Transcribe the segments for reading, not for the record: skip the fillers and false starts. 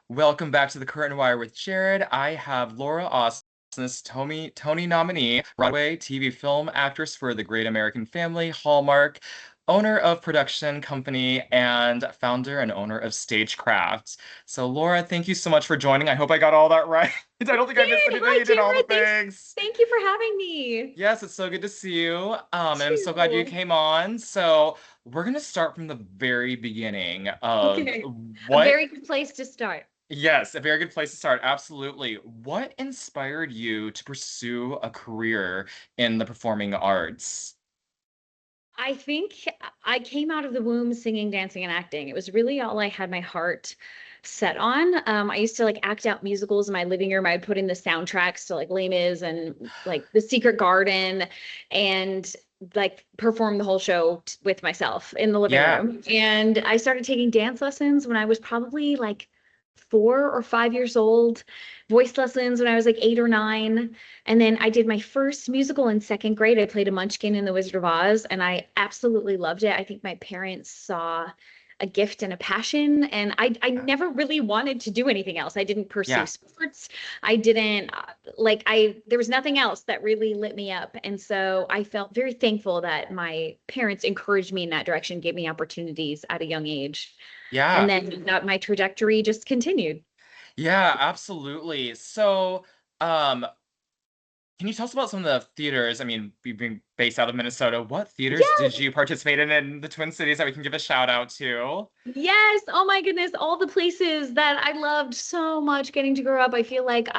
Welcome back to the Curtain Wire with Jared. I have Laura Osnes, Tony nominee, Broadway TV film actress for The Great American Family, Hallmark, owner of production company, and founder and owner of Stagecraft. So, Laura, thank you so much for joining. I hope I got all that right. I don't think I missed Did. anything. Hi, You did all the Jared. Thanks. things. Thank you for having me. Yes, it's so good to see you. And I'm so glad you Too. came on. So, we're going to start from the very beginning of Okay. A what. very good place to start. Yes, a very good place to start. Absolutely. What inspired you to pursue a career in the performing arts? I think I came out of the womb singing, dancing, and acting. It was really all I had my heart set on. I used to like act out musicals in my living room. I'd put in the soundtracks to like Les Mis and like The Secret Garden and like perform the whole show with myself in the living Yeah. room. And I started taking dance lessons when I was probably like 4 or 5 years old, voice lessons when I was like 8 or 9. And then I did my first musical in second grade. I played a Munchkin in The Wizard of Oz, and I absolutely loved it. I think my parents saw a gift and a passion, and I never really wanted to do anything else. I didn't pursue Yeah. sports. I didn't there was nothing else that really lit me up. And so I felt very thankful that my parents encouraged me in that direction, gave me opportunities at a young age. And Yeah. then that my trajectory just continued. Yeah, absolutely. So, um, can you tell us about some of the theaters? I mean, we've been based out of Minnesota. What theaters did Yes, you participate in the Twin Cities that we can give a shout out to? yes. Oh my goodness, all the places that I loved so much getting to grow up. I feel like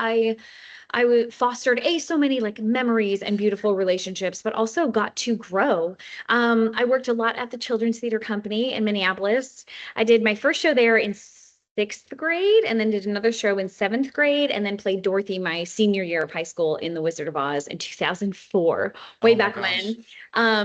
fostered so many like memories and beautiful relationships, but also got to grow. I worked a lot at the Children's Theater Company in Minneapolis. I did my first show there in sixth grade, and then did another show in seventh grade, and then played Dorothy my senior year of high school in The Wizard of Oz in 2004, way Oh my back gosh. when.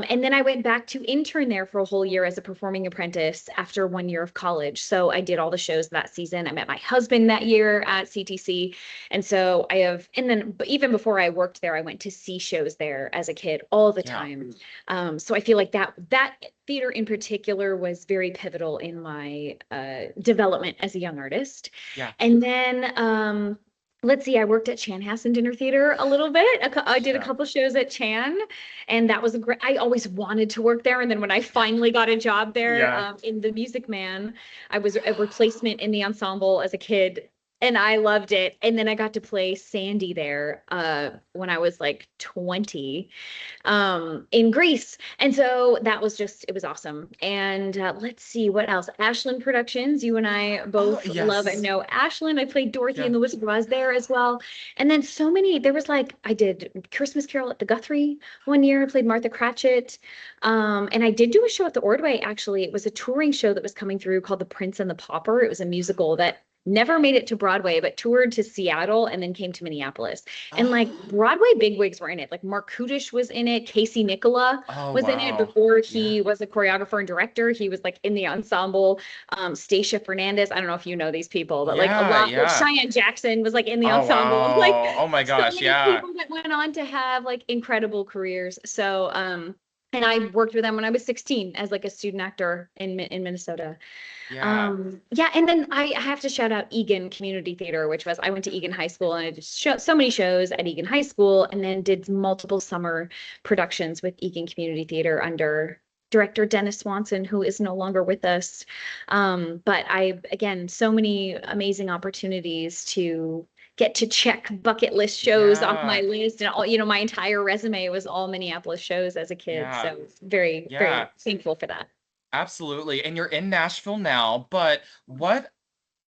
And then I went back to intern there for a whole year as a performing apprentice after 1 year of college. So I did all the shows that season. I met my husband that year at CTC. And so and then even before I worked there, I went to see shows there as a kid all the Yeah. time. So I feel like that theater in particular was very pivotal in my development as a young artist. Yeah. And then let's see, I worked at Chanhassen Dinner Theater a little bit. I did a Yeah. couple shows at Chan, and that was a great. I always wanted to work there, and then when I finally got a job there Yeah. in the Music Man, I was a replacement in the ensemble as a kid, and I loved it. And then I got to play Sandy there when I was like 20 in Greece. And so that was just, it was awesome. And let's see what else. Ashland Productions, you and I Oh, both love and yes. know Ashland. I played Dorothy Yeah. in The Wizard of Oz there as well. And then so many, there was like, I did Christmas Carol at the Guthrie one year. I played Martha Cratchit. And I did do a show at the Ordway, actually. It was a touring show that was coming through called The Prince and the Pauper. It was a musical that never made it to Broadway, but toured to Seattle and then came to Minneapolis. And like Oh. Broadway bigwigs were in it. Like Mark Kudish was in it. Casey Nicola Oh, was in it wow. before Yeah. he was a choreographer and director. He was like in the ensemble. Stacia Fernandez. I don't know if you know these people, but like a Yeah, lot, like yeah. Cheyenne Jackson was like in the Oh, ensemble. Like wow. Oh my so gosh, many yeah. people that went on to have like incredible careers. So and I worked with them when I was 16 as like a student actor in Minnesota. Yeah. Yeah, and then I have to shout out Egan Community Theater, which was I went to Egan High School and I did so many shows at Egan High School, and then did multiple summer productions with Egan Community Theater under director Dennis Swanson, who is no longer with us. But again, so many amazing opportunities to get to check bucket list shows off my Yeah. list, and all, my entire resume was all Minneapolis shows as a kid. Yeah. So very, Yeah. very thankful for that. Absolutely. And you're in Nashville now, but what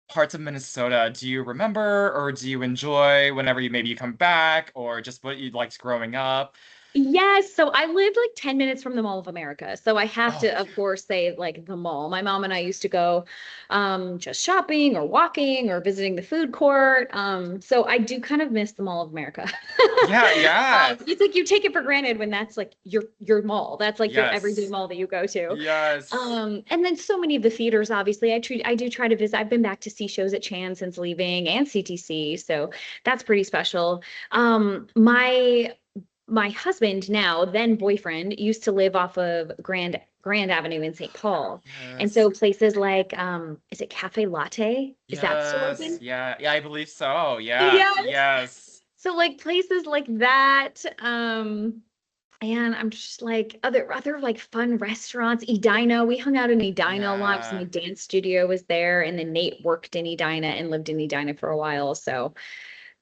parts of Minnesota do you remember or do you enjoy whenever you come back, or just what you liked growing up? Yes, so I lived like 10 minutes from the Mall of America. So I have Oh, to, of course, say like the mall. My mom and I used to go just shopping or walking or visiting the food court. So I do kind of miss the Mall of America. yeah, yeah. It's like you take it for granted when that's like your mall. That's like your everyday Yes. mall that you go to. Yes. And then so many of the theaters, obviously, I do try to visit. I've been back to see shows at Chan since leaving and CTC. So that's pretty special. My husband now, then boyfriend, used to live off of Grand Grand Avenue in St. Paul. And Yes. so places like, is it Cafe Latte? Is that still Yes. open? Yeah. Yeah, I believe so. Yeah. Yes. Yes. So like places like that, and I'm just like other like fun restaurants. Edina, we hung out in Edina a lot because my Yeah. dance studio was there, and then Nate worked in Edina and lived in Edina for a while. So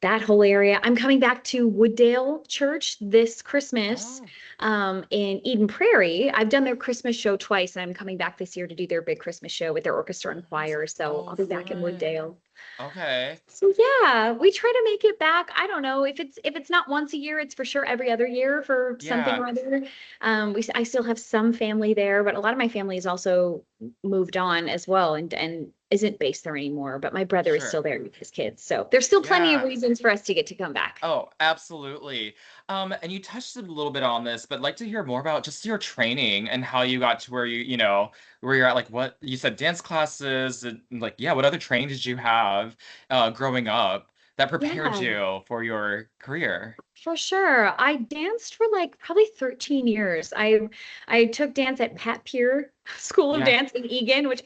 that whole area. I'm coming back to Wooddale Church this Christmas, Oh, in Eden Prairie. I've done their Christmas show twice, and I'm coming back this year to do their big Christmas show with their orchestra and nice. choir. So Oh, I'll be back in fun. Wooddale. Okay. So yeah, we try to make it back. I don't know if it's not once a year, it's for sure every other year for something Yeah. or other. I still have some family there, but a lot of my family has also moved on as well and isn't based there anymore. But my brother is still Sure. there with his kids, so there's still plenty of Yeah. reasons for us to get to come back. Oh, absolutely. And you touched a little bit on this, but I'd like to hear more about just your training and how you got to where where you're at, like what you said, dance classes, and like, yeah, what other training did you have growing up that prepared Yeah. you for your career? For sure. I danced for like probably 13 years. I took dance at Pat Pier School of Yeah, Dance in Egan, which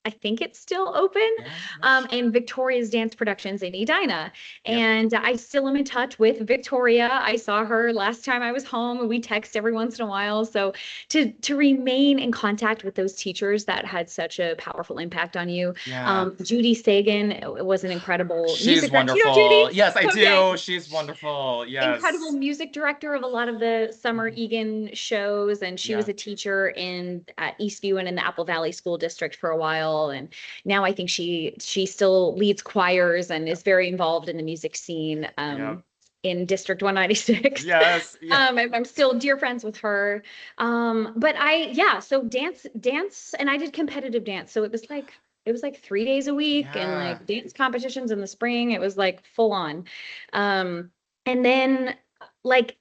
I think it's still open. yeah, no, sh And Victoria's Dance Productions in Edina. yep, And I still am in touch with Victoria. I saw her last time I was home, and we text every once in a while. So to remain in contact with those teachers that had such a powerful impact on you. yeah. Judy Sagan was an incredible She's music director. You know Judy? wonderful. Yes, I Okay, do. She's wonderful. incredible Yes. music director of a lot of the summer Mhm. Egan shows, and she was Yeah. a teacher in at Eastview and in the Apple Valley School District for a while. And now I think she still leads choirs and is Yep. very involved in the music scene, Yep. in District 196. Yes. Yeah. I'm still dear friends with her. But yeah, so dance, and I did competitive dance, so it was like 3 days a week, and Yeah. like dance competitions in the spring. It was like full on. Um, and then like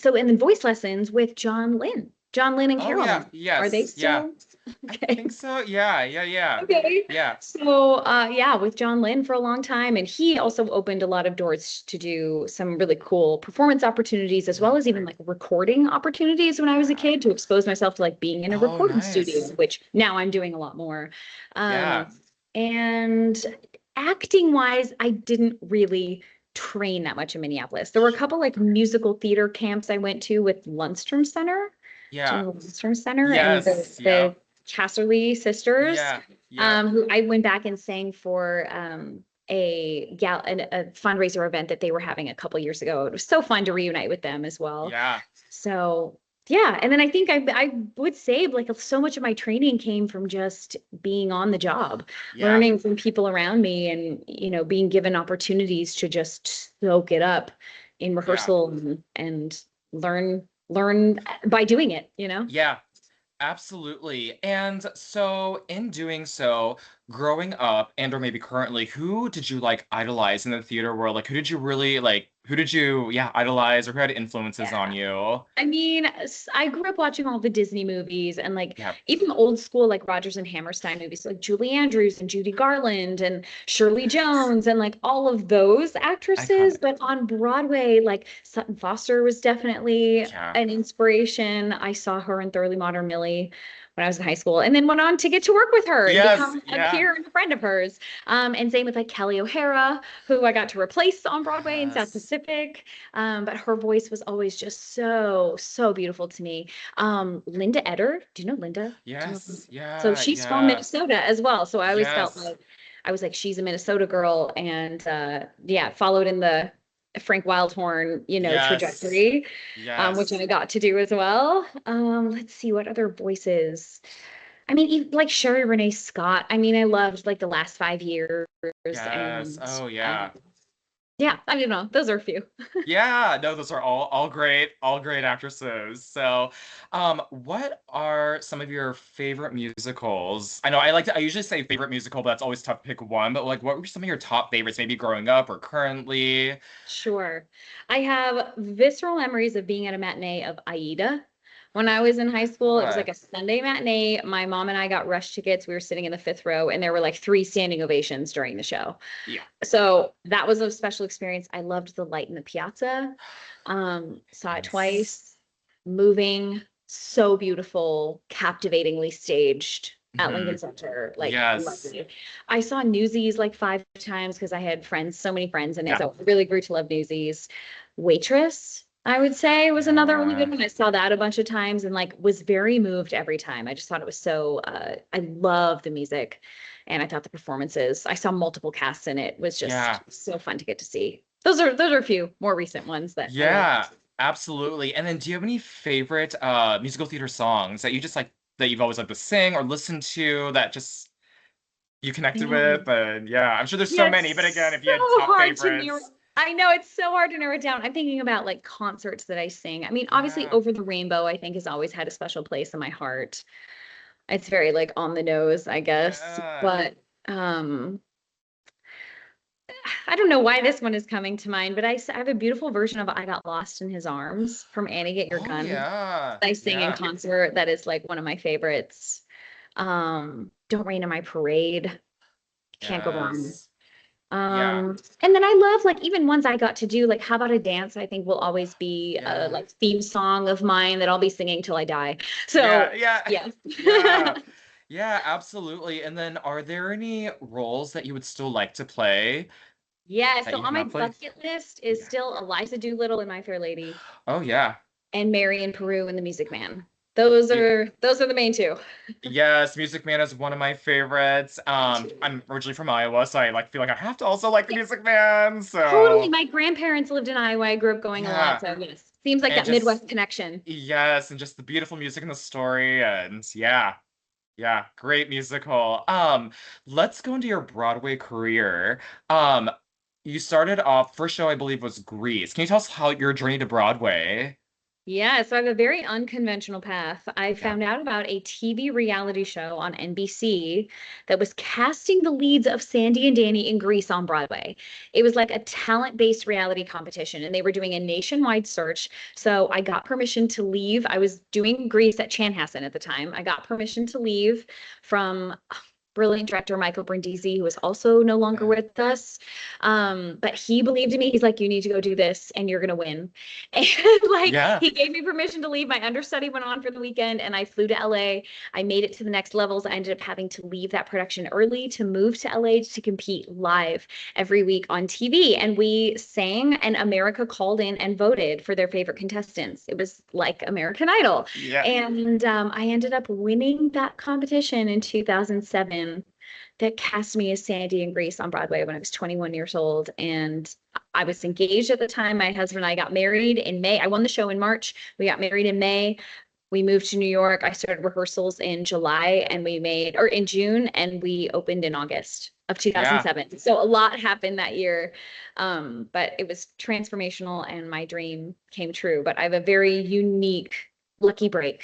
and then voice lessons with John Lynn and Oh yeah. Carolyn. Are they Yes. Yeah. still I okay? think so. Yeah. Yeah. Yeah. Okay. Yeah. So yeah, with John Lynn for a long time. And he also opened a lot of doors to do some really cool performance opportunities, as Yeah. well as even like recording opportunities when I was a Yeah. kid, to expose myself to like being in a Oh, recording studio, nice. which now I'm doing a lot more. Yeah. Um, and acting wise, I didn't really train that much in Minneapolis. There were a couple like musical theater camps I went to with Lundstrom Center. Do you Yeah. know the Lundstrom Center and Yes. the Yep. Casserly sisters, Yeah. Yep. who I went back and sang for, a fundraiser event that they were having a couple years ago. It was so fun to reunite with them as well. Yeah. So yeah, and then I think I would say like so much of my training came from just being on the job, Yeah. learning from people around me, and being given opportunities to just soak it up in Yeah. rehearsal and learn by doing it. Yeah. Absolutely. And so in doing so, growing up and or maybe currently, who did you like idolize in the theater world? Like who did you really like who did you idolize or who had influences on Yeah. you? I mean, I grew up watching all the Disney movies, and like Yeah. even old school like Rodgers and Hammerstein movies, like Julie Andrews and Judy Garland and Shirley Jones and like all of those actresses. Iconic. But on Broadway, like Sutton Foster was definitely Yeah. an inspiration. I saw her in Thoroughly Modern Millie when I was in high school, and then went on to get to work with her and Yes. become a Yeah. peer and a friend of hers. And same with like Kelly O'Hara, who I got to replace on Broadway in South Yes. Pacific. But her voice was always just so, so beautiful to me. Linda Eder, do you know Linda? Do you know Linda? Yes. So Yeah. she's from Yeah. Minnesota as well. So I always felt Yes. like I was like, she's a Minnesota girl, and yeah, followed in the Frank Wildhorn, Yes. trajectory, which Yes. I got to do as well. Let's see what other voices. I mean, even, like Sherry Renee Scott. I mean, I loved like the last 5 years, Yes. and Oh yeah. yeah, I don't know. Those are a few. Yeah, no, those are all great actresses. So, what are some of your favorite musicals? I know I usually say favorite musical, but that's always tough to pick one. But like, what were some of your top favorites, maybe growing up or currently? Sure. I have visceral memories of being at a matinee of Aida. When I was in high school, it was Uh, like a Sunday matinee. My mom and I got rush tickets. We were sitting in the fifth row, and there were like three standing ovations during the show. yeah, So that was a special experience. I loved the light in the piazza. Saw it yes, twice. Moving. so beautiful, captivatingly staged at Hmm. Lincoln Center. Like, Yes. lovely. I saw Newsies like 5 times because I had friends, so many friends in it. Yeah. So I really grew to love Newsies. Waitress, I would say, was another really good Yeah. one. I saw that a bunch of times and like was very moved every time. I just thought it was so I love the music and I thought the performances. I saw multiple casts in it. Was just Yeah. so fun to get to see. Those are a few more recent ones that I love. Yeah. Absolutely. And then do you have any favorite musical theater songs that you just like that you've always liked to sing or listen to that just you connected with? Man. And yeah, I'm sure there's so Yeah, many, but again, it's if you had so top hard to narrow. favorites. I know it's so hard to narrow it down. I'm thinking about like concerts that I sing. I mean, obviously, Yeah. Over the Rainbow, I think has always had a special place in my heart. It's very like on the nose, I guess. Yeah. But um, I don't know why this one is coming to mind, but I have a beautiful version of I Got Lost in His Arms from Annie Get Your Oh Gun. yeah. I sing in Yeah. concert. That is like one of my favorites. Don't Rain in My Parade. Can't go wrong. Yes. Yeah. And then I love like even ones I got to do, like How About a Dance, I think will always be a Yeah. like theme song of mine that I'll be singing till I die. Yeah. So Yeah. yes. Yeah. Yeah, absolutely. And then are there any roles that you would still like to play Yeah, that so you have on my not played? bucket list is Yeah. still Eliza Doolittle in My Fair Lady Oh yeah. and Marion Peru in The Music Man. Y- Those are the main two. Yes, Music Man is one of my favorites. I'm originally from Iowa, so I like feel like I have to also like the Yeah, Music Man. totally. So My grandparents lived in Iowa. I grew up going a lot, yeah. so yes. Seems like And that just Midwest connection. yes, and just the beautiful music and the story, and yeah. Yeah, great musical. Let's go into your Broadway career. Um, you started off, first show I believe was Grease. Can you tell us how your journey to Broadway? Yeah, so I have a very unconventional path. I Yeah. found out about a TV reality show on NBC that was casting the leads of Sandy and Danny in Grease on Broadway. It was like a talent-based reality competition, and they were doing a nationwide search. So I got permission to leave. I was doing Grease at Chanhassen at the time. I got permission to leave from brilliant director Michael Brindisi, who is also no longer Yeah. with us. But he believed in me. He's like, you need to go do this and you're gonna win. And like Yeah. he gave me permission to leave. My understudy went on for the weekend and I flew to LA. I made it to the next levels. I ended up having to leave that production early to move to LA to compete live every week on TV. And we sang, and America called in and voted for their favorite contestants. It was like American Idol. Yeah. And I ended up winning that competition in 2007 that cast me as Sandy in Grease on Broadway when I was 21 years old. And I was engaged at the time. My husband and I got married in May. I won the show in March. We got married in May. We moved to New York. I started rehearsals in July and we made, or in June, and we opened in August of Yeah. 2007. So a lot happened that year. But it was transformational and my dream came true. But I have a very unique lucky break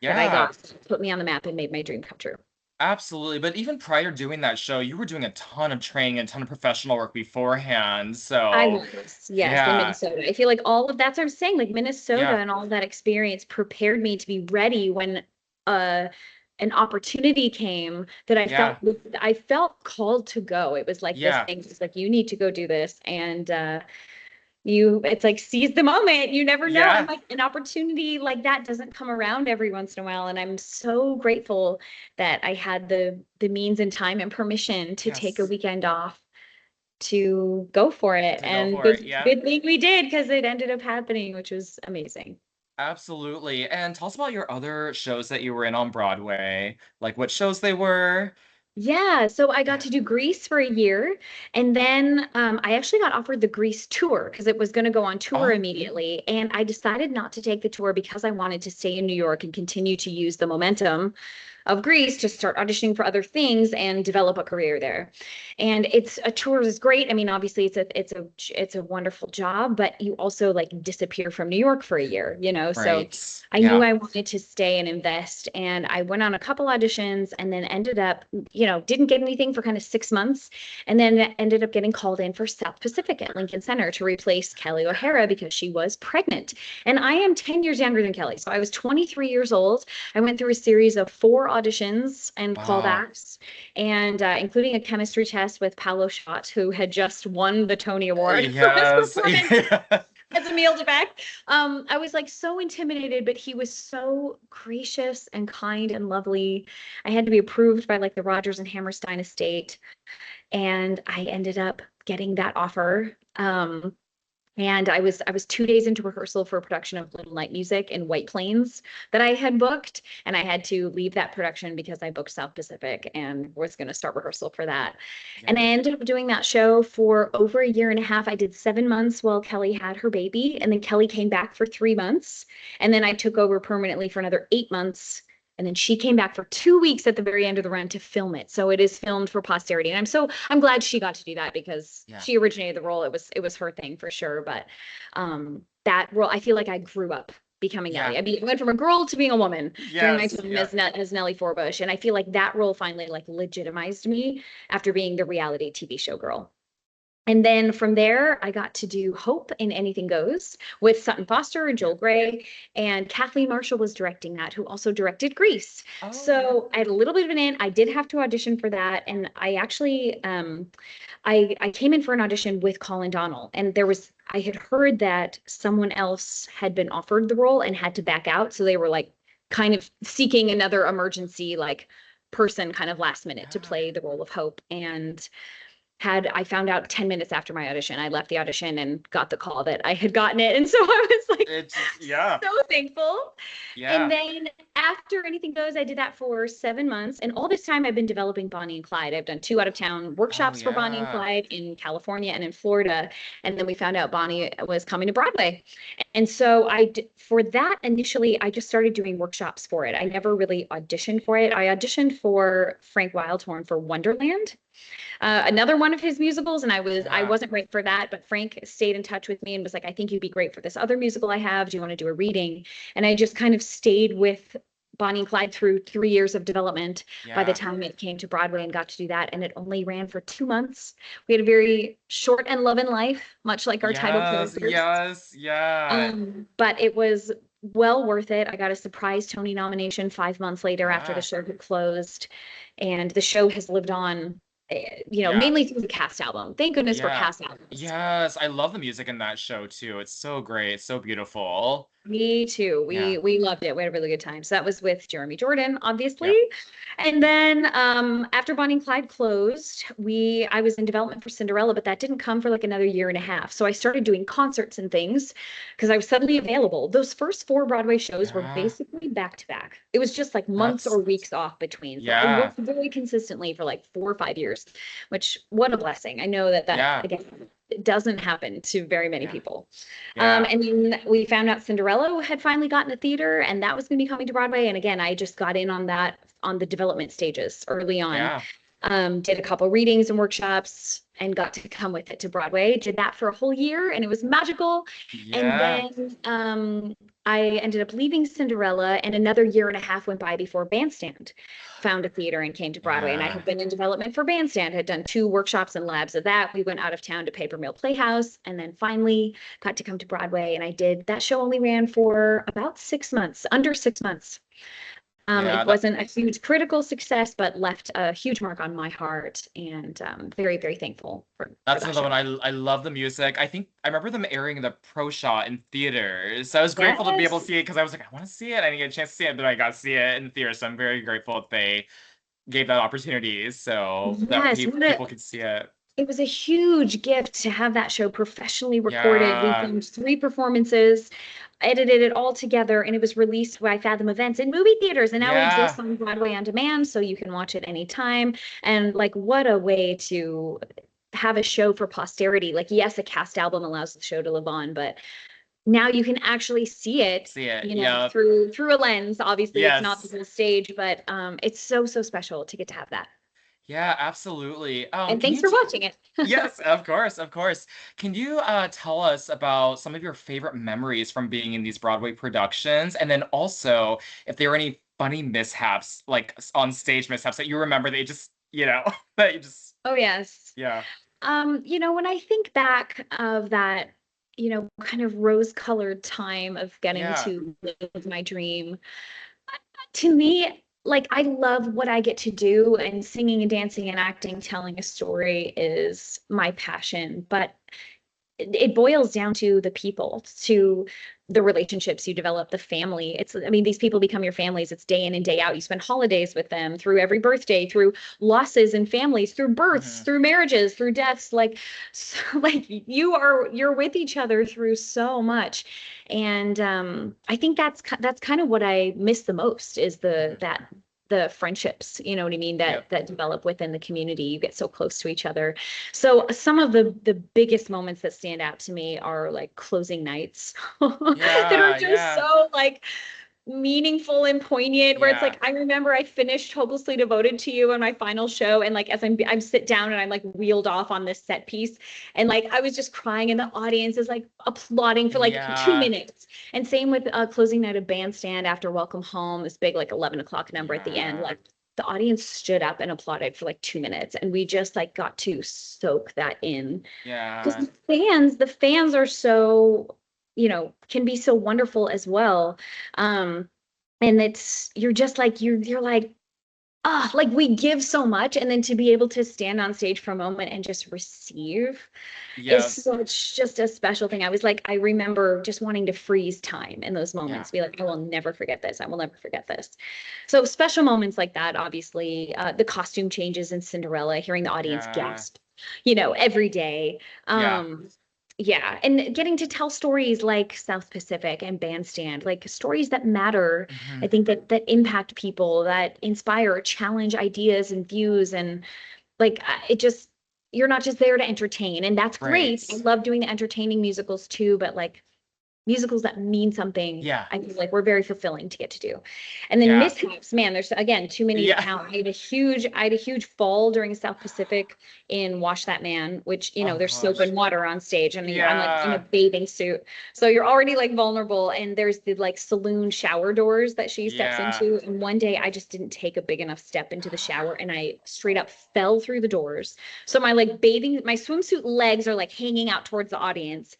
that I Yeah. got put me on the map and made my dream come true. Absolutely. But even prior to doing that show, you were doing a ton of training and a ton of professional work beforehand. I So was, yes, in yeah. Minnesota. I feel like all of that's what I'm saying. Like Minnesota Yeah. and all of that experience prepared me to be ready when uh an opportunity came that Yeah. I felt called to go. It was like this Yeah. thing, it's like you need to go do this. And it's like seize the moment. You never know. I'm Yeah. like an opportunity like that doesn't come around every once in a while. And I'm so grateful that I had the means and time and permission to take a Yes. weekend off to go for it. To go And for it. Yeah. good thing we did because it ended up happening, which was amazing. Absolutely. And tell us about your other shows that you were in on Broadway, like what shows they were. Yeah, so I got Yeah. to do Greece for a year, and then I actually got offered the Greece tour because it was going to go on tour Oh, immediately, and I decided not to take the tour because I wanted to stay in New York and continue to use the momentum of Greece to start auditioning for other things and develop a career there. And it's a tour is great. I mean, obviously it's a wonderful job, but you also like disappear from New York for a year, you know. So right. I knew Yeah. I wanted to stay and invest, and I went on a couple auditions and then ended up, didn't get anything for kind of 6 months, and then ended up getting called in for South Pacific at Lincoln Center to replace Kelly O'Hara because she was pregnant. And I am 10 years younger than Kelly. So I was 23 years old. I went through a series of 4 auditions and Wow. callbacks, and including a chemistry test with Paolo Schott, who had just won the Tony Award for his Yes. performance. as a meal to back. I was like so intimidated, but he was so gracious and kind and lovely. I had to be approved by like the Rogers and Hammerstein estate, and I ended up getting that offer. And I was 2 days into rehearsal for a production of Little Night Music in White Plains that I had booked, and I had to leave that production because I booked South Pacific and was going to start rehearsal for that. And I Yeah. ended up doing that show for over a year and a half. I did 7 months while Kelly had her baby, and then Kelly came back for 3 months, and then I took over permanently for another 8 months. And then she came back for 2 weeks at the very end of the run to film it. So it is filmed for posterity. And I'm glad she got to do that because Yeah. she originated the role. It was her thing for sure. But that role, I feel like I grew up becoming Yeah. Nellie. I went from a girl to being a woman during my Yes. time Yeah. as Nellie Forbush. And I feel like that role finally like legitimized me after being the reality TV show girl. And then from there, I got to do Hope in Anything Goes with Sutton Foster and Yeah. Joel Grey. And Kathleen Marshall was directing that, who also directed Grease. Oh, yeah. So I had a little bit of an in. I did have to audition for that. And I actually I came in for an audition with Colin Donnell. And I had heard that someone else had been offered the role and had to back out. So they were like kind of seeking another emergency like person kind of last minute to Yeah. play the role of Hope. And I found out 10 minutes after my audition. I left the audition and got the call that I had gotten it. And so I was like It just, yeah. so thankful. And Yeah. then after Anything Goes, I did that for 7 months. And all this time I've been developing Bonnie and Clyde. I've done 2 out-of-town Oh, workshops for Bonnie and yeah. Clyde in California and in Florida. And then we found out Bonnie was coming to Broadway. And so for that, initially, I just started doing workshops for it. I never really auditioned for it. I auditioned for Frank Wildhorn for Wonderland, another one of his musicals, and I Yeah. wasn't right for that, but Frank stayed in touch with me and was like, I think you'd be great for this other musical I have. Do you want to do a reading? And I just kind of stayed with Bonnie and Clyde through 3 years of development by the Yeah. time it came to Broadway and got to do that. And it only ran for 2 months. We had a very short and love in life, much like our title Yes. characters. Yes. Yeah. But it was well worth it. I got a surprise Tony nomination 5 months later after the Yeah. show had closed, and the show has lived on, Yeah. mainly through the cast album. Thank goodness for Yeah. cast albums. Yes. I love the music in that show too. It's so great. So beautiful. Me too. Yeah. We loved it. We had a really good time. So that was with Jeremy Jordan, obviously. Yep. And then after Bonnie and Clyde closed, I was in development for Cinderella, but that didn't come for like another year and a half. So I started doing concerts and things because I was suddenly available. Those first 4 Broadway shows were Yeah. basically back to back. It was just like months That's, or weeks off between. So I yeah. worked very consistently for like 4 or 5 years, which what a blessing. I know that Yeah. again, it doesn't happen to very many Yeah. people. Yeah. And then we found out Cinderella had finally gotten a theater, and that was going to be coming to Broadway. And again, I just got in on that on the development stages early on. Yeah. Did a couple readings and workshops and got to come with it to Broadway. Did that for a whole year, and it was magical. And Yeah. then I ended up leaving Cinderella, and another year and a half went by before Bandstand found a theater and came to Broadway. And I Yeah. had been in development for Bandstand, had done 2 workshops and labs of that. We went out of town to Paper Mill Playhouse, and then finally got to come to Broadway. And I did that show only ran for about 6 months, under 6 months. Yeah. It wasn't a huge critical success, but left a huge mark on my heart, and very, very thankful for That's that another show. one. I love the music. I think I remember them airing the pro shot in theaters. So I was grateful to be able to Yes. see it because I was like, I want to see it. I didn't get a chance to see it, but I got to see it in theaters. So I'm very grateful that they gave that opportunity so that Yes. people could see it. It was a huge gift to have that show professionally recorded. We Yeah. filmed 3 performances, edited it all together, and it was released by Fathom Events in movie theaters. And now it exists Yeah. on Broadway on demand, so you can watch it anytime. And like, what a way to have a show for posterity. Like, yes, a cast album allows the show to live on, but now you can actually see it, See it. Yeah. through a lens. Obviously, it's not the Yes. whole stage, but it's so, so special to get to have that. Yeah, absolutely. And Can thanks you for watching it. Yes, of course, of course. Can you tell us about some of your favorite memories from being in these Broadway productions? And then also, if there were any funny mishaps, like on stage mishaps that you remember that you just, that you just, Oh, yes. yeah. When I think back of that, kind of rose-colored time of getting Yeah. to live my dream, to me, like I love what I get to do, and singing and dancing and acting, telling a story is my passion. But it boils down to the people, to the relationships you develop, the family. I mean, these people become your families. It's day in and day out. You spend holidays with them through every birthday, through losses in families, through births, Hmm. through marriages, through deaths. Like, so, like you're with each other through so much. And I think that's kind of what I miss the most is Hmm. the friendships, you know what I mean, Yep. that develop within the community. You get so close to each other. So some of the biggest moments that stand out to me are like closing nights that are Yeah, just yeah, so like meaningful and poignant, where it's yeah. like I remember I finished Hopelessly Devoted to You on my final show, and like as I'm sit down and I'm like wheeled off on this set piece, and like I was just crying and the audience is like applauding for like two Yeah, minutes. And same with closing night of Bandstand after Welcome Home, this big like 11 o'clock number at the end, yeah, like the audience stood up and applauded for like 2 minutes, and we just like got to soak that in because yeah, the fans are so, you know, can be so wonderful as well. um and it's you're just like you're like, ah, like we give so much, and then to be able to stand on stage for a moment and just receive is yep, such just a special thing. I was like, I remember just wanting to freeze time in those yeah, moments, be like, I will never forget this. I will never forget this. So special moments like that, obviously, the costume changes in Cinderella, hearing the audience yeah, gasp, you know, every day. yeah. Yeah, and getting to tell stories like South Pacific and Bandstand, like stories that matter. I Hmm. think that impact people, that inspire, challenge ideas and views, and like it just you're not just there to entertain, and that's Right. great. I love doing the entertaining musicals too, but like musicals that mean something, Yeah, I feel like we're very fulfilling to get to do. And then yeah, mishaps, man, there's again too many to yeah. count. I had a huge fall during South Pacific in Wash That Man, which, you know, Oh there's soap gosh. and water on stage, and I'm like in a Yeah, bathing suit, so you're already like vulnerable. And there's the like saloon shower doors that she steps yeah. into, and one day I just didn't take a big enough step into the shower, and I straight up fell through the doors. So my swimsuit legs are like hanging out towards the audience,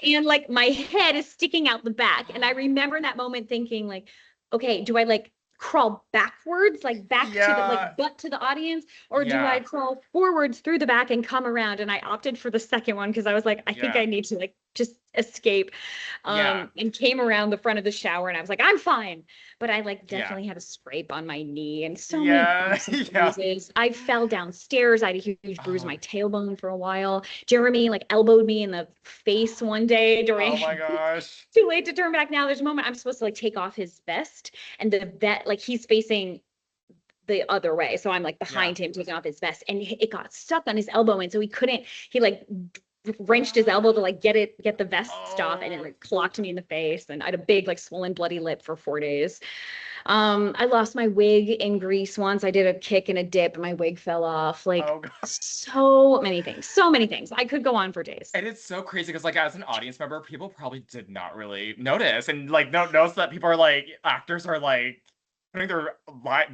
and like my head is sticking out the back. And I remember in that moment thinking like, okay, do I like crawl backwards, like back to the Yeah, like butt to the audience, or do I yeah, crawl forwards through the back and come around? And I opted for the second one because I was like, I think yeah, I need to like just escape. yeah, And came around the front of the shower, and I was like, I'm fine. But I like yeah, definitely had a scrape on my knee and so many yeah, bumps and yeah. bruises. I fell downstairs. I had a huge bruise on Oh, my tailbone for a while. Jeremy like elbowed me in the face one day oh my during gosh. too late to turn back now. There's a moment I'm supposed to like take off his vest, and the vet, like he's facing the other way. So I'm like Yeah. behind him taking off his vest, and it got stuck on his elbow. And so he like wrenched his elbow to like get the vest off, and it Oh, like clocked me in the face. And I had a big, like swollen, bloody lip for 4 days. I lost my wig in Greece once. I did a kick and a dip, and my wig fell off. Like oh god. so many things, so many things. I could go on for days. And it's so crazy because, like, as an audience member, people probably did not really notice, and like, don't notice that people are like, actors are like putting their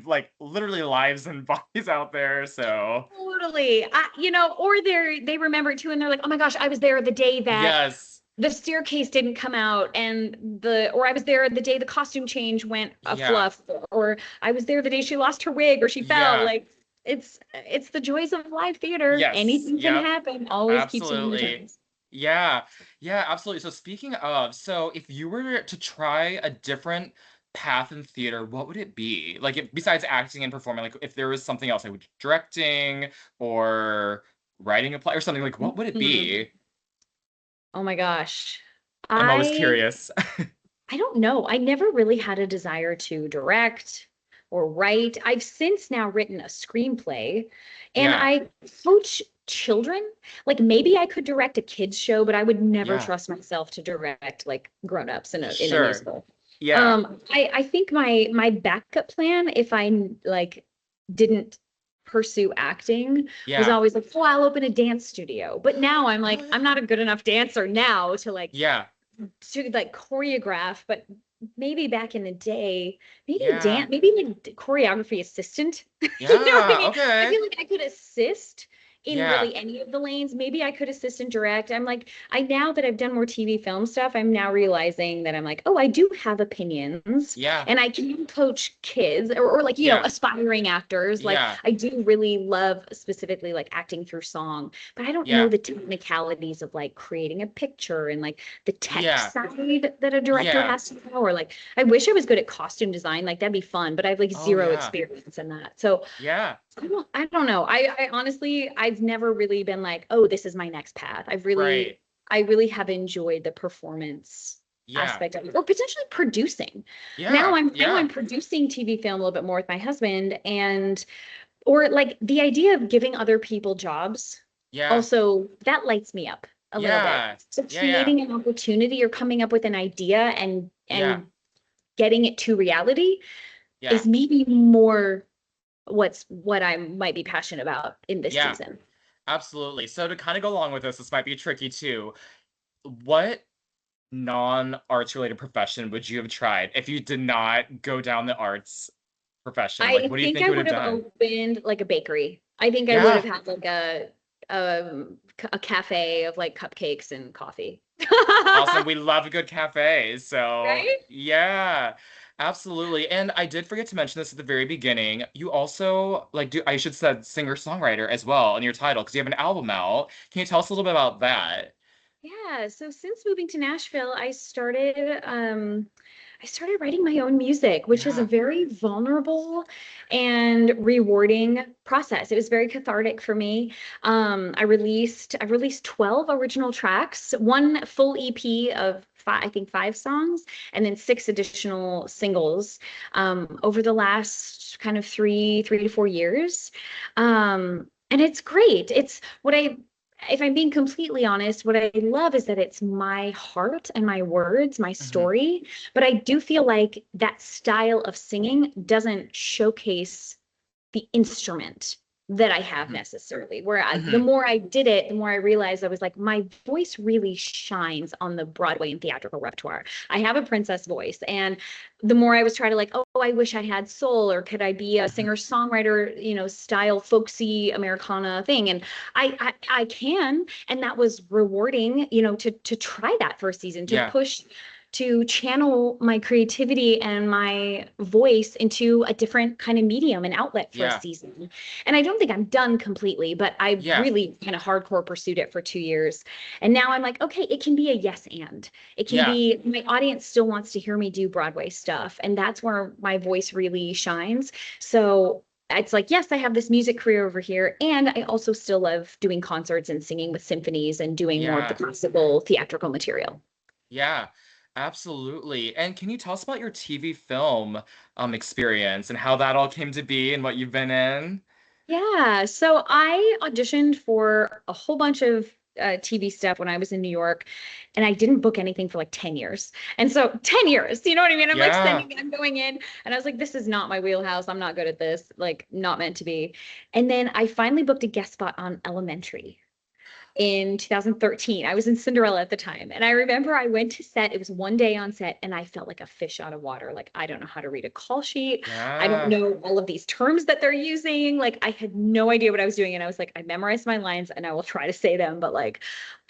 like literally lives and bodies out there. So Totally. You know, or they remember it too, and they're like, oh my gosh, I was there the day that yes, the staircase didn't come out, or I was there the day the costume change went a yeah, fluff, or I was there the day she lost her wig or she fell. yeah, Like it's the joys of live theater. yes, Anything can yep, happen. Always keeps you on your absolutely. toes. Yeah, yeah, absolutely. So speaking of, so if you were to try a different path in theater, what would it be? Like, if, besides acting and performing, like if there was something else, like directing or writing a play or something, like what would it Mhm. be? Oh my gosh. I'm always I curious. I don't know. I never really had a desire to direct or write. I've since now written a screenplay, and Yeah, I coach children. Like maybe I could direct a kids show, but I would never yeah, trust myself to direct like grown-ups in a sure. musical. Yeah, I think my backup plan, if I like didn't pursue acting, was yeah. always like, oh, I'll open a dance studio. But now I'm Oh like, yeah. I'm not a good enough dancer now Yeah, to like choreograph. But maybe back in the day, maybe yeah, maybe like choreography assistant. You know what I yeah, mean? I okay. feel like I could assist in Yeah. really any of the lanes. Maybe I could assist and direct. I'm like, now that I've done more TV film stuff, I'm now realizing that I'm like, oh, I do have opinions Yeah. and I can coach kids or like, Yeah. aspiring actors. Like Yeah. I do really love specifically like acting through song, but I don't know Yeah. the technicalities of like creating a picture and like the tech Yeah. side that a director Yeah. has to know. Or like, I wish I was good at costume design. Like that'd be fun, but I have like Oh zero yeah. experience in that. So Yeah. I don't know. I honestly, I've never really been like, oh, this is my next path. Right. I really have enjoyed the performance Yeah. aspect of it, or potentially producing. Yeah. Now Yeah. I'm producing TV film a little bit more with my husband, and or like the idea of giving other people jobs Yeah. also that lights me up a little bit. Yeah. So Yeah. Yeah. creating an opportunity or coming up with an idea Yeah. and getting it to reality Yeah. is maybe more what I might be passionate about in this Yeah. season. Absolutely. So to kind of go along with this might be tricky too. What non-arts related profession would you have tried if you did not go down the arts profession? Like, I what do you think think I you would would have have done? opened like a bakery. I think I would have Yeah. had like a cafe of like cupcakes and coffee. Awesome. We love a good cafe. So, Right? yeah, absolutely. And I did forget to mention this at the very beginning. You also, like, I should said singer-songwriter as well in your title because you have an album out. Can you tell us a little bit about that? Yeah, so since moving to Nashville, I started writing my own music, which is a Yeah. very vulnerable and rewarding process. It was very cathartic for me. I released 12 original tracks, one full EP of five, I think 5 songs, and then 6 additional singles over the last kind of 3 to 4 years. And it's great. It's what I if I'm being completely honest, what I love is that it's my heart and my words, my Hmm. story. But I do feel like that style of singing doesn't showcase the instrument that I have Hmm. necessarily. Where the Hmm. more I did it, the more I realized I was like, my voice really shines on the Broadway and theatrical repertoire. I have a princess voice. And the more I was trying to like, oh, I wish I had soul, or could I be a Hmm. singer-songwriter, style folksy Americana thing. And I can. And that was rewarding, to try that for a season, to Yeah. push to channel my creativity and my voice into a different kind of medium and outlet for a Yeah. season. And I don't think I'm done completely, but I Yeah. really kind of hardcore pursued it for 2 years. And now I'm like, okay, it can be a yes and. It can Yeah. be my audience still wants to hear me do Broadway stuff. And that's where my voice really shines. So it's like, yes, I have this music career over here. And I also still love doing concerts and singing with symphonies and doing more of the Yeah. classical theatrical material. Yeah. Absolutely. And can you tell us about your TV film experience and how that all came to be and what you've been in? Yeah, so I auditioned for a whole bunch of TV stuff when I was in New York, and I didn't book anything for like 10 years. And so 10 years, you know what I mean? Yeah. I'm going in, and I was like, this is not my wheelhouse. I'm not good at this, like, not meant to be. And then I finally booked a guest spot on Elementary in 2013. I was in Cinderella at the time. And I remember I went to set. It was one day on set, and I felt like a fish out of water. Like, I don't know how to read a call sheet. I don't Yeah. know all of these terms that they're using. Like, I had no idea what I was doing. And I was like, I memorized my lines and I will try to say them. But like,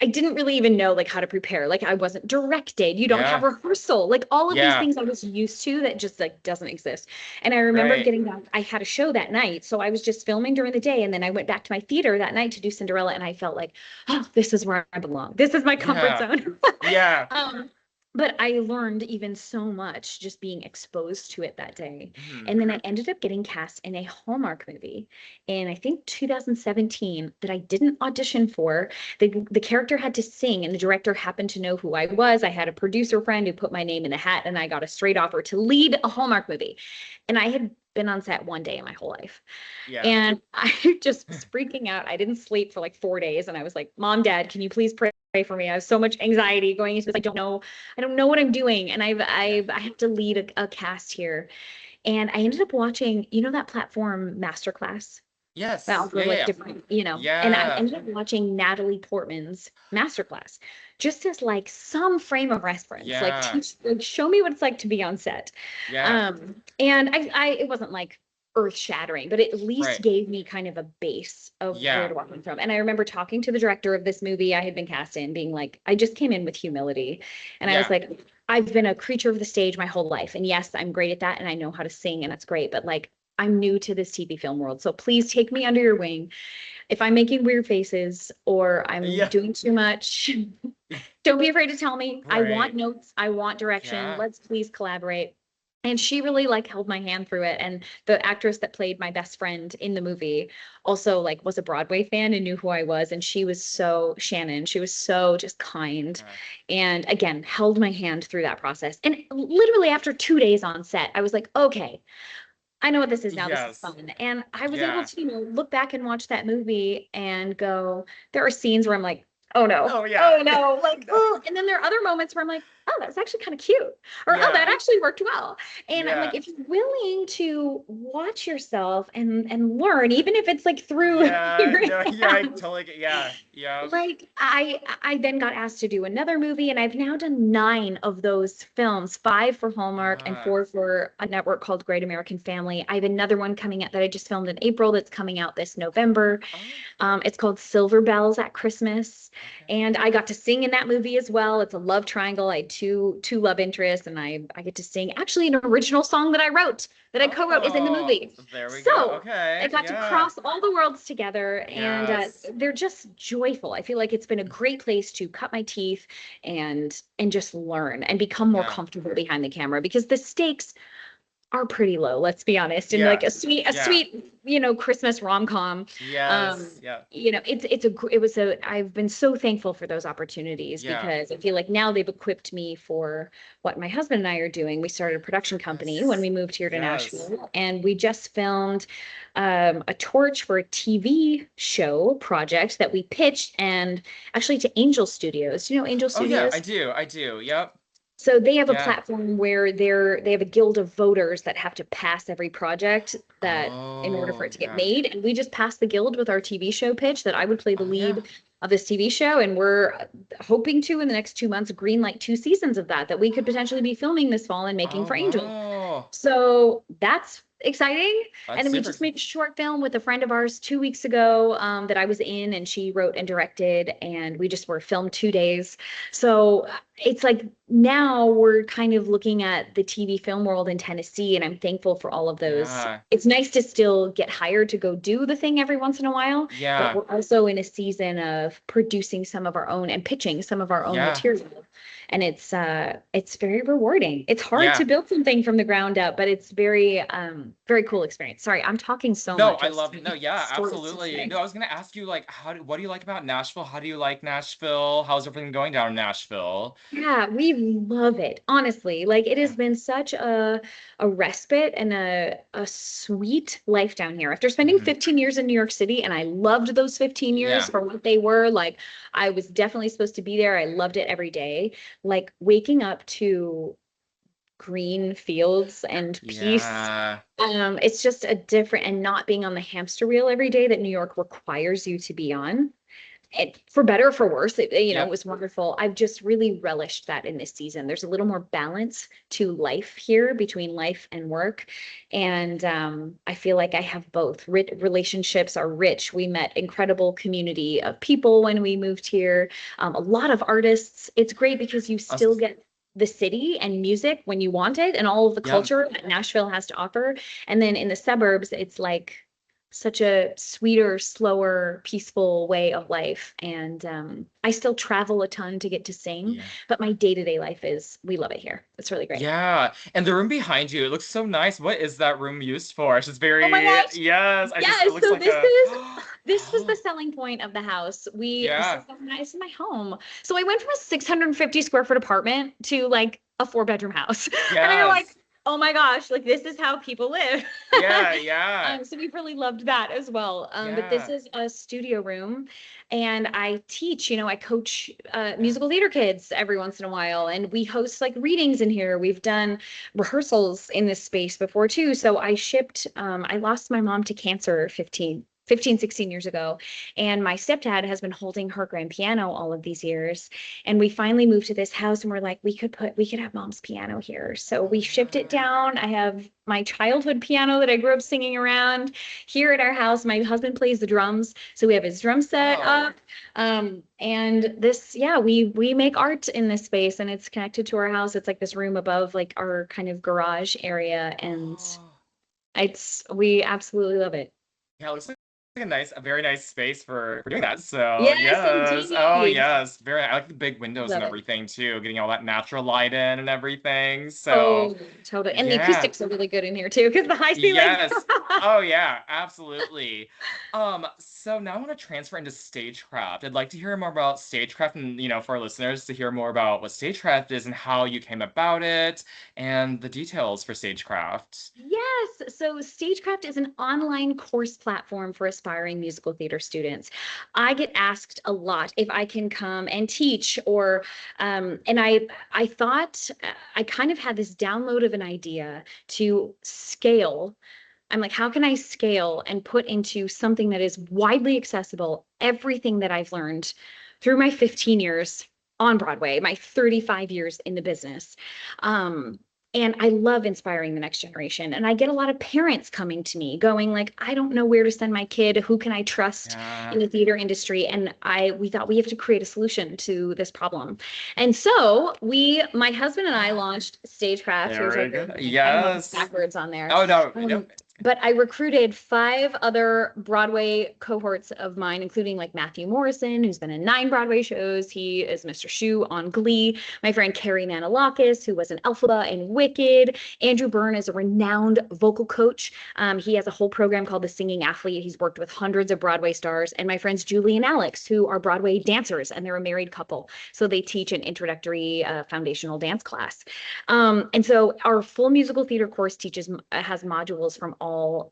I didn't really even know like how to prepare. Like, I wasn't directed. You don't have Yeah. rehearsal. Like, all of these Yeah. things I was used to that just like doesn't exist. And I remember Right. getting back, I had a show that night. So I was just filming during the day. And then I went back to my theater that night to do Cinderella. And I felt like, oh, this is where I belong. This is my comfort Yeah. zone. Yeah. um, but I learned even so much just being exposed to it that day. Mhm. And then I ended up getting cast in a Hallmark movie in I think 2017 that I didn't audition for. The character had to sing, and the director happened to know who I was. I had a producer friend who put my name in the hat, and I got a straight offer to lead a Hallmark movie. And I had been on set one day in my whole life. Yeah. And I just was freaking out. I didn't sleep for like 4 days. And I was like, Mom, Dad, can you please pray for me? I have so much anxiety going into this. I don't know what I'm doing. And Yeah. I have to lead a cast here. And I ended up watching, that platform Masterclass Yes. about Yeah. for Yeah. like Yeah. different, and I Yeah. ended up watching Natalie Portman's Masterclass just as like some frame of reference, like Yeah. show me what it's like to be on set. Yeah. And it wasn't like earth-shattering, but it at least Right. gave me kind of a base of where Yeah. to walk from. And I remember talking to the director of this movie I had been cast in, being like, I just came in with humility. And I was Yeah. like, I've been a creature of the stage my whole life. And yes, I'm great at that. And I know how to sing, and that's great. But like, I'm new to this TV film world. So please take me under your wing. If I'm making weird faces or I'm Yeah. doing too much, don't be afraid to tell me. I want Right. notes. I want direction. Yeah. Let's please collaborate. And she really like held my hand through it. And the actress that played my best friend in the movie also like was a Broadway fan and knew who I was. And she was so Shannon, she was so just kind. Yeah. And again, held my hand through that process. And literally after 2 days on set, I was like, okay, I know what this is now. This is Yes. fun. And I was able Yeah. to, look back and watch that movie and go, there are scenes where I'm like, oh no, Oh yeah. oh no, like, No. oh, and then there are other moments where I'm like, oh, that's actually kind of cute. Or oh, that Yeah. actually worked well. And I'm like, Yeah. if you're willing to watch yourself and learn, even if it's like through Yeah. your No, yeah, I totally get, yeah. Yeah. like I then got asked to do another movie, and I've now done 9 of those films, 5 for Hallmark and Yeah. 4 for a network called Great American Family. I have another one coming out that I just filmed in April that's coming out this November. Oh, It's called Silver Bells at Christmas, okay. and I got to sing in that movie as well. It's a love triangle. I had two love interests, and I get to sing actually an original song that I wrote, that I co-wrote, is in the Oh, movie. there we go. So I Okay. got to Yeah. cross all the worlds together, and Yes. they're just joyful. I feel like it's been a great place to cut my teeth and just learn and become more Yeah. comfortable behind the camera, because the stakes are pretty low, let's be honest. And like Yeah. a Yeah. sweet, Christmas rom-com. Yes. Yeah. I've been so thankful for those opportunities, Yeah. because I feel like now they've equipped me for what my husband and I are doing. We started a production company when Yes. we moved here to Yes. Nashville, and we just filmed a torch for a TV show project that we pitched, and actually to Angel Studios. Do you know Angel Oh yeah, I Studios? do. I do. Yep. So they have a Yeah. platform where they have a guild of voters that have to pass every project that in order for Oh, it to get yeah. made. And we just passed the guild with our TV show pitch that I would play the Oh yeah. lead of this TV show. And we're hoping to, in the next 2 months, greenlight 2 seasons of that we could potentially be filming this fall and making Oh for Angel. wow. So that's exciting. That's And then we super just made a short film with a friend of ours 2 weeks ago, that I was in, and she wrote and directed, and we just were filmed 2 days. So it's like now we're kind of looking at the TV film world in Tennessee, and I'm thankful for all of those. Yeah. It's nice to still get hired to go do the thing every once in a while, but Yeah. we're also in a season of producing some of our own and pitching some of our own Yeah. material. And it's very rewarding. It's hard to Yeah. build something from the ground up, but it's very cool experience. Sorry, I'm talking so No, much. I I have so love it. No, many yeah, stories to absolutely. No, I say. was gonna ask you like what do you like about Nashville? How do you like Nashville? How's everything going down in Nashville? Yeah, we love it. Honestly, like it has Yeah. been such a respite and a sweet life down here. After spending Hmm. 15 years in New York City, and I loved those 15 years Yeah. for what they were, like I was definitely supposed to be there. I loved it every day. Like waking up to green fields and peace. Yeah. It's just a different, and not being on the hamster wheel every day that New York requires you to be on. And for better or for worse, it Yep. was wonderful. I've just really relished that in this season. There's a little more balance to life here between life and work. And I feel like I have both. Relationships are rich. We met incredible community of people when we moved here. A lot of artists. It's great because you I was- still get the city and music when you want it, and all of the Yep. culture that Nashville has to offer. And then in the suburbs, it's like such a sweeter, slower, peaceful way of life. And I still travel a ton to get to sing, Yeah. but my day-to-day life we love it here. It's really great. Yeah. And the room behind you, it looks so nice. What is that room used for? It's just Oh my very, gosh. yes. It Yes. looks So like a, this was the oh, selling point of the house. This yeah. is nice in my home. So I went from a 650 square foot apartment to like a 4 bedroom house. And I'm like, Yes. oh my gosh, like this is how people live. Yeah. Yeah. So we really loved that as well. But this Yeah. is a studio room, and I teach, I coach Yeah. musical theater kids every once in a while, and we host like readings in here. We've done rehearsals in this space before too. So I lost my mom to cancer 15, 16 years ago. And my stepdad has been holding her grand piano all of these years. And we finally moved to this house and we're like, we could have mom's piano here. So we shipped it Oh, down. I have my childhood piano that I grew up singing around here at our house. My husband plays the drums. So we have his drum set oh, up. And this, yeah, we make art in this space and it's connected to our house. It's like this room above like our kind of garage area. And oh. we absolutely love it. Yeah, it looks like a very nice space for doing that. So Yes, yes, oh indeed. yes, very. I like the big windows and Love it. everything too, getting all that natural light in and everything. So Oh, totally. And the yeah, acoustics are really good in here too, because the high ceilings. yes. Oh yeah, absolutely. So now I want to transfer into stagecraft. I'd like to hear more about stagecraft and, for our listeners to hear more about what stagecraft is and how you came about it and the details for stagecraft. Yes. So Stagecraft is an online course platform for aspiring musical theater students. I get asked a lot if I can come and teach and I thought I kind of had this download of an idea to scale. I'm like, how can I scale and put into something that is widely accessible, everything that I've learned through my 15 years on Broadway, my 35 years in the business. And I love inspiring the next generation. And I get a lot of parents coming to me going like, I don't know where to send my kid. Who can I trust Yeah, in the theater industry? And we thought we have to create a solution to this problem. And so my husband and I launched Stagecraft. Here's our very great good. name. I don't know if it's Yes. backwards on there. Oh no, Um, nope. but I recruited 5 other Broadway cohorts of mine, including like Matthew Morrison, who's been in 9 Broadway shows. He is Mr. Shu on Glee. My friend Carrie Manalakis, who was in Elphaba and Wicked. Andrew Byrne is a renowned vocal coach. He has a whole program called The Singing Athlete. He's worked with hundreds of Broadway stars. And my friends Julie and Alex, who are Broadway dancers, and they're a married couple. So they teach an introductory foundational dance class. And so our full musical theater course has modules from all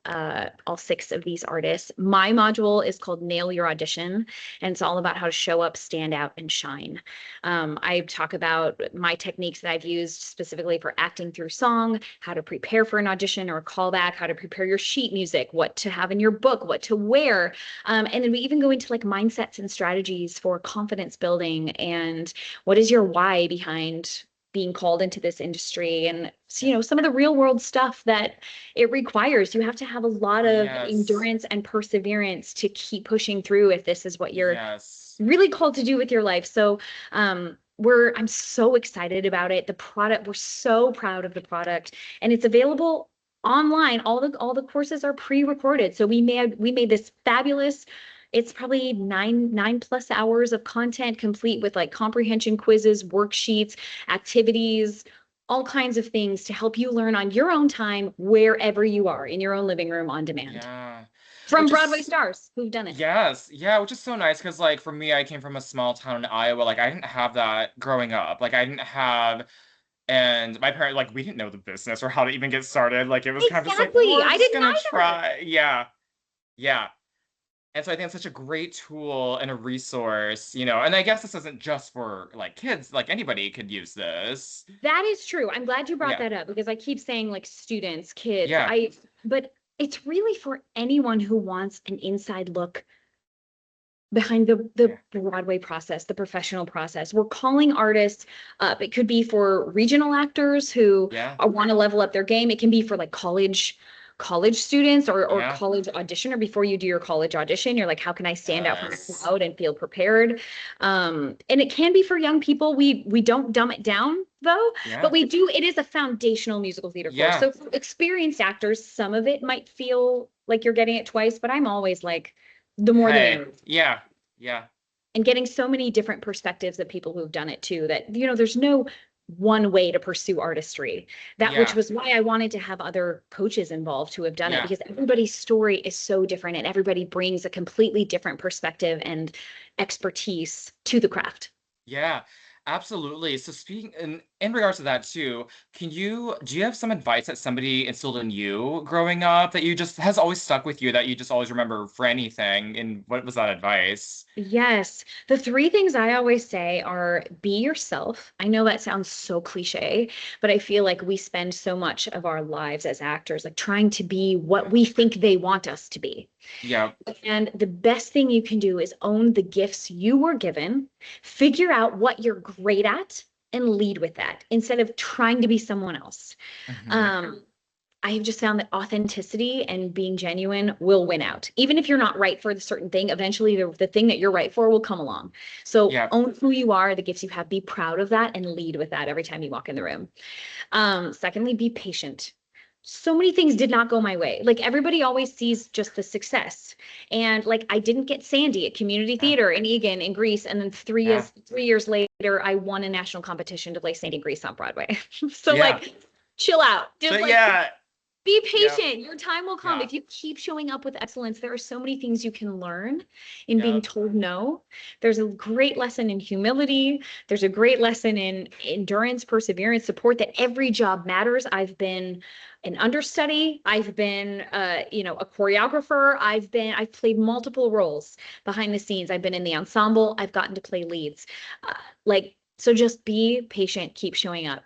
6 of these artists. My module is called Nail Your Audition, and it's all about how to show up, stand out, and shine. I talk about my techniques that I've used specifically for acting through song, how to prepare for an audition or a callback, how to prepare your sheet music, what to have in your book, what to wear. And then we even go into like mindsets and strategies for confidence building and what is your why behind being called into this industry and some of the real world stuff that it requires. You have to have a lot of Yes. endurance and perseverance to keep pushing through if this is what you're Yes. really called to do with your life. So I'm so excited about it. The product, we're so proud of the product, and it's available online. All the courses are pre-recorded. So we made this fabulous. It's probably 9+ hours of content complete with like comprehension quizzes, worksheets, activities, all kinds of things to help you learn on your own time, wherever you are in your own living room on demand Yeah. from Which Broadway is stars who've done it. yes, yeah, which is so nice because like for me, I came from a small town in Iowa. Like I didn't have that growing up. Like I didn't have and my parents like we didn't know the business or how to even get started. Like it was kind of just like Exactly. we're I just didn't gonna either. try. Yeah. Yeah. And so I think it's such a great tool and a resource, and I guess this isn't just for like kids, like anybody could use this. That is true. I'm glad you brought Yeah. that up because I keep saying like students, kids. Yeah. But it's really for anyone who wants an inside look behind the Yeah. Broadway process, the professional process. We're calling artists up. It could be for regional actors who Yeah. want to level up their game. It can be for like college students or Yeah. college audition or before you do your college audition, you're like, how can I stand out from the Yes. crowd and feel prepared? And it can be for young people. We don't dumb it down though, but Yeah. it is a foundational musical theater course. Yeah. So for experienced actors, some of it might feel like you're getting it twice, but I'm always like, the more the Hey. merrier. Yeah. Yeah. And getting so many different perspectives of people who've done it too, that, there's no one way to pursue artistry. Which Yeah. was why I wanted to have other coaches involved who have done it, Yeah. because everybody's story is so different and everybody brings a completely different perspective and expertise to the craft. Yeah, absolutely. So speaking in regards to that too, do you have some advice that somebody instilled in you growing up that you just has always stuck with you that you just always remember for anything? And what was that advice? Yes. The 3 things I always say are be yourself. I know that sounds so cliche, but I feel like we spend so much of our lives as actors like trying to be what Yeah. we think they want us to be. Yeah. And the best thing you can do is own the gifts you were given, figure out what you're great at, and lead with that instead of trying to be someone else. Hmm. Um, I have just found that authenticity and being genuine will win out. Even if you're not right for the certain thing, eventually the thing that you're right for will come along. So Yeah. own who you are, the gifts you have, be proud of that, and lead with that every time you walk in the room. Secondly, be patient. So many things did not go my way. Like everybody always sees just the success. And like I didn't get Sandy at community Yeah. theater in Egan in Greece. And then Yeah. 3 years later, I won a national competition to play Sandy in Greece on Broadway. So Yeah. like chill out. Just But like yeah. be Yep. patient. Your time will come. Yeah. If you keep showing up with excellence, there are so many things you can learn in being Yep. told no. There's a great lesson in humility. There's a great lesson in endurance, perseverance, support that every job matters. I've been an understudy. I've been, a choreographer. I've played multiple roles behind the scenes. I've been in the ensemble. I've gotten to play leads. So just be patient, keep showing up.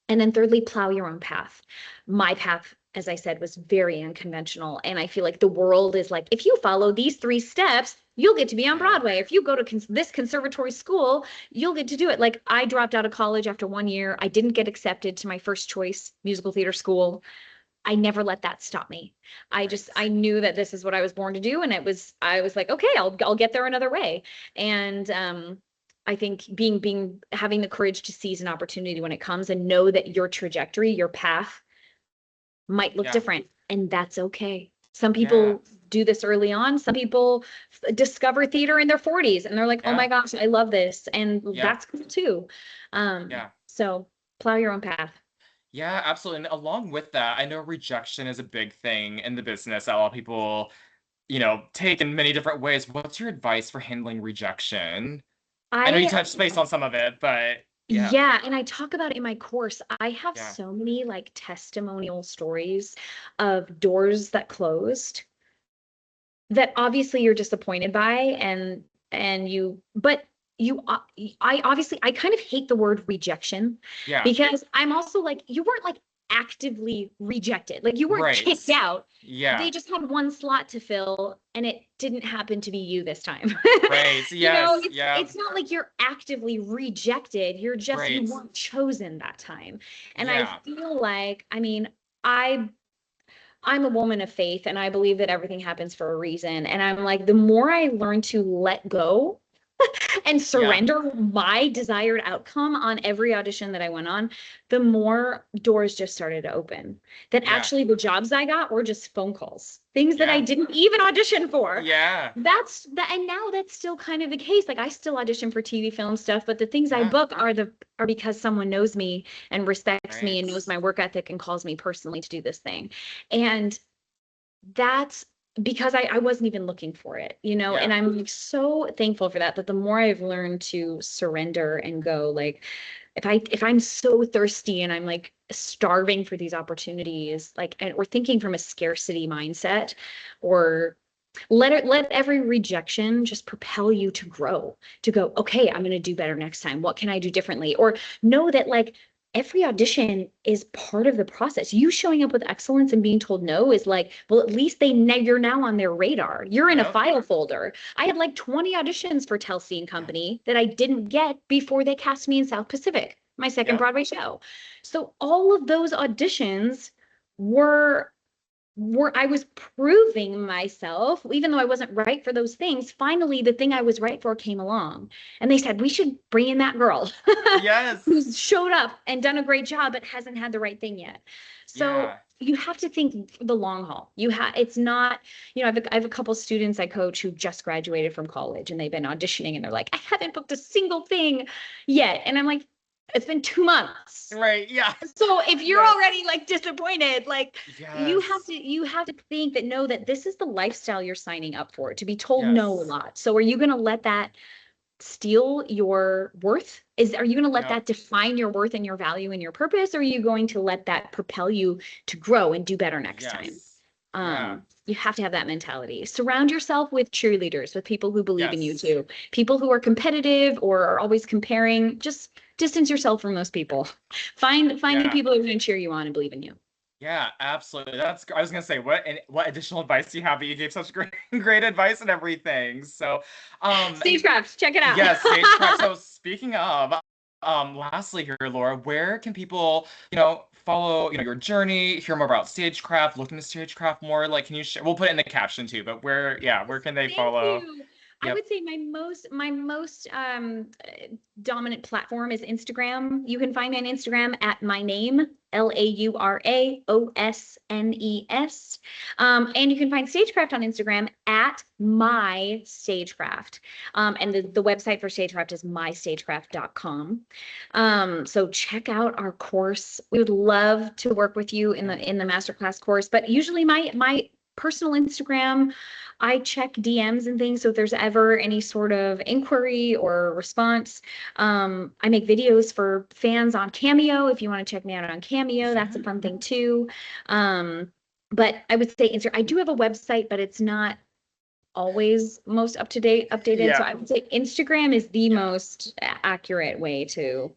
And then thirdly, plow your own path. My path, as I said, was very unconventional. And I feel like the world is like, if you follow these 3 steps, you'll get to be on Yeah. Broadway. If you go to this conservatory school, you'll get to do it. Like I dropped out of college after 1 year. I didn't get accepted to my first choice musical theater school. I never let that stop me. Right. I knew that this is what I was born to do. And I was like, okay, I'll get there another way. And, I think having the courage to seize an opportunity when it comes and know that your trajectory, your path might look Yeah. different, and that's okay. Some Yeah. people do this early on. Some people discover theater in their 40s and they're like, oh my Yeah. gosh, I love this. And Yeah. that's cool too. Yeah. So plow your own path. Yeah, absolutely. And along with that, I know rejection is a big thing in the business that a lot of people, take in many different ways. What's your advice for handling rejection? I know you I touched base on some of it, but yeah. Yeah, and I talk about it in my course. I have Yeah. so many like testimonial stories of doors that closed that obviously you're disappointed by and you but you I obviously I kind of hate the word rejection Yeah. because I'm also like you weren't like actively rejected. Like you weren't Right. kicked out. Yeah. They just had one slot to fill and it didn't happen to be you this time. Right. Yes. Yeah. It's not like you're actively rejected. You're just you Right. weren't chosen that time. And I Yeah. feel like, I mean, I I'm a woman of faith and I believe that everything happens for a reason. And I'm like, the more I learn to let go and Yeah. surrender my desired outcome on every audition that I went on, the more doors just started to open. That Yeah. actually the jobs I got were just phone calls, things that I Yeah. didn't even audition for. Yeah. That's that, and now that's still kind of the case. Like I still audition for TV film stuff, but the things I Yeah. book are because someone knows me and respects me Right. and knows my work ethic and calls me personally to do this thing. And that's because I wasn't even looking for it, and Yeah. I'm like so thankful for that, that the more I've learned to surrender and go, like, if I'm so thirsty and I'm like starving for these opportunities, like, or thinking from a scarcity mindset, or let every rejection just propel you to grow, to go, okay, I'm going to do better next time. What can I do differently? Or know that like every audition is part of the process. You showing up with excellence and being told no is like, well, at least you're now on their radar. You're in a Yep. file folder. I had like 20 auditions for Telsey and Yeah. Company that I didn't get before they cast me in South Pacific, my second Yep. Broadway show. So all of those auditions were I was proving myself, even though I wasn't right for those things. Finally, the thing I was right for came along. And they said, we should bring in that girl Yes. who's showed up and done a great job, but hasn't had the right thing yet. So Yeah. you have to think for the long haul. It's not, I have a couple students I coach who just graduated from college and they've been auditioning and they're like, I haven't booked a single thing yet. And I'm like, it's been 2 months. Right. Yeah. So if you're Yes. already like disappointed, like Yes. you have to think that know that this is the lifestyle you're signing up for, to be told no a Yes. lot. So are you going to let that steal your worth? Are you going to let Yep. that define your worth and your value and your purpose? Or are you going to let that propel you to grow and do better next time? Yes. Yeah. You have to have that mentality. Surround yourself with cheerleaders, with people who believe in you Yes. too. People who are competitive or are always comparing, just distance yourself from those people. Find the Yeah. people who are going to cheer you on and believe in you. Yeah, absolutely. I was gonna say, what additional advice do you have? But you gave such great great advice and everything. So, um, Stagecraft, check it out. yes, Stagecraft. So speaking of, lastly here, Laura, where can people, follow, your journey, hear more about Stagecraft, look into Stagecraft more? Like, can you share? We'll put it in the caption too, but where can they Thank follow? you. I Yep. would say my most dominant platform is Instagram. You can find me on Instagram at my name, LauraOsnes. And you can find Stagecraft on Instagram at my Stagecraft. And the website for Stagecraft is mystagecraft.com. So check out our course. We would love to work with you in the masterclass course, but usually my personal Instagram, I check DMs and things. So if there's ever any sort of inquiry or response, I make videos for fans on Cameo. If you want to check me out on Cameo, that's a fun thing too. But I would say Instagram. I do have a website, but it's not always most up to date, updated. So Yeah. I would say Instagram is the most accurate way to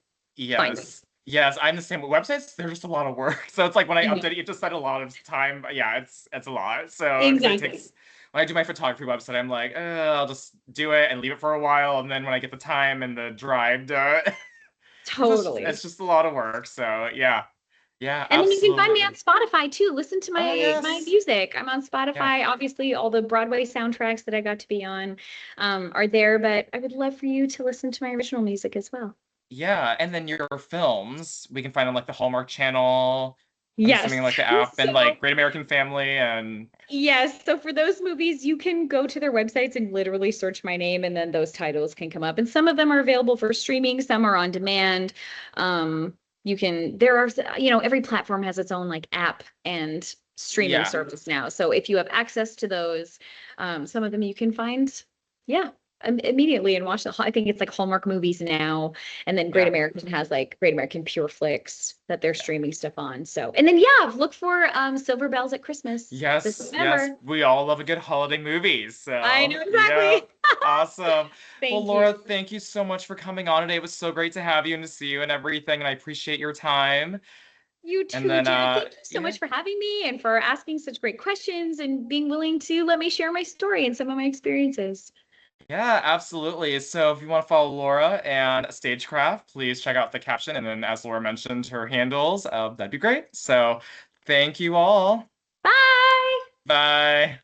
find me. Yes. Yes, I'm the same. Websites, they're just a lot of work. So it's like when I Mhm. update it, you have to spend a lot of time. But yeah, it's a lot. So because it Exactly. takes when I do my photography website, I'm like, I'll just do it and leave it for a while, and then when I get the time and the drive to, it's Totally. just a lot of work. So yeah, yeah, And then you can find me on absolutely. Spotify too. Listen to Oh my yes, music. I'm on yeah, Spotify. Obviously, all the Broadway soundtracks that I got to be on are there, but I would love for you to listen to my original music as well. yeah. And then your films, we can find on like the Hallmark Channel. I'm Yes. assuming like the app and So, like Great American Family and yes. So for those movies, you can go to their websites and literally search my name, and then those titles can come up. And some of them are available for streaming, some are on demand. You can, there are, every platform has its own like app and streaming yeah. service now. So if you have access to those, some of them you can find, yeah, immediately and watch I think it's like Hallmark movies now. And then Great Yeah. American has like Great American Pure Flix that they're streaming stuff on. So, and then yeah, look for Silver Bells at Christmas this Yes, yes, November. we all love a good holiday movie. I So, know yeah, exactly. awesome. Well, Thank Laura, you. thank you so much for coming on today. It was so great to have you and to see you and everything, and I appreciate your time. You And too, then, Jared. Thank you so yeah, much for having me and for asking such great questions and being willing to let me share my story and some of my experiences. yeah, absolutely. So, if you want to follow Laura and Stagecraft, please check out the caption. And then, as Laura mentioned, her handles, that'd be great. So, thank you all. Bye. Bye.